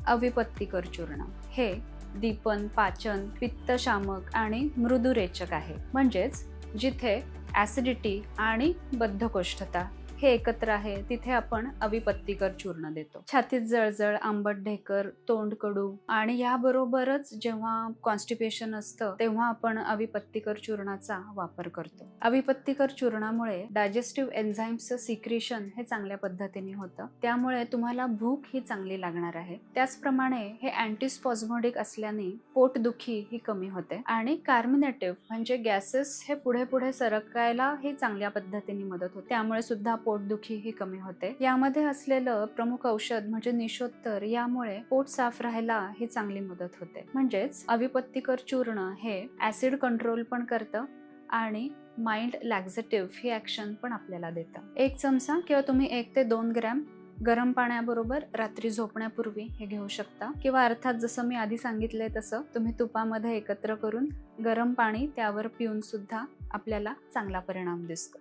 अविपत्तिकर चूर्ण हे दीपन, पाचन, पित्तशामक आणि मृदुरेचक आहे. म्हणजेच जिथे ऍसिडिटी आणि बद्धकोष्ठता हे एकत्र आहे तिथे आपण अविपत्तिकर चूर्ण देतो. छातीत जळजळ, आंबट ढेकर, तोंड कडू आणि याबरोबरच जेव्हा कॉन्स्टिपेशन असतं तेव्हा आपण अविपत्तिकर चूर्णाचा वापर करतो. अविपत्तिकर चूर्णामुळे डायजेस्टिव्ह एन्झाईम्सचं सिक्रेशन हे चांगल्या पद्धतीने होतं, त्यामुळे तुम्हाला भूक ही चांगली लागणार आहे. त्याचप्रमाणे हे अँटीस्पॉझमोडिक असल्याने पोटदुखी ही कमी होते आणि कार्मिनेटिव्ह म्हणजे गॅसेस हे पुढे पुढे सरकायला ही चांगल्या पद्धतीने मदत होते, त्यामुळे सुद्धा पोटदुखी ही कमी होते. यामध्ये असलेलं प्रमुख औषध म्हणजे निशोत्तर, यामुळे पोट साफ राहायला ही चांगली मदत होते. म्हणजेच अविपत्तिकर चूर्ण हे ऍसिड कंट्रोल पण करतं आणि माइल्ड लॅक्झेटिव्ह ही ऍक्शन पण आपल्याला देतं. 1 चमचा किंवा तुम्ही 1 ते 2 ग्रॅम गरम पाण्याबरोबर रात्री झोपण्यापूर्वी हे घेऊ शकता, किंवा अर्थात जसं मी आधी सांगितलंय तसं तुम्ही तुपामध्ये एकत्र करून गरम पाणी त्यावर पिऊन सुद्धा आपल्याला चांगला परिणाम दिसतो.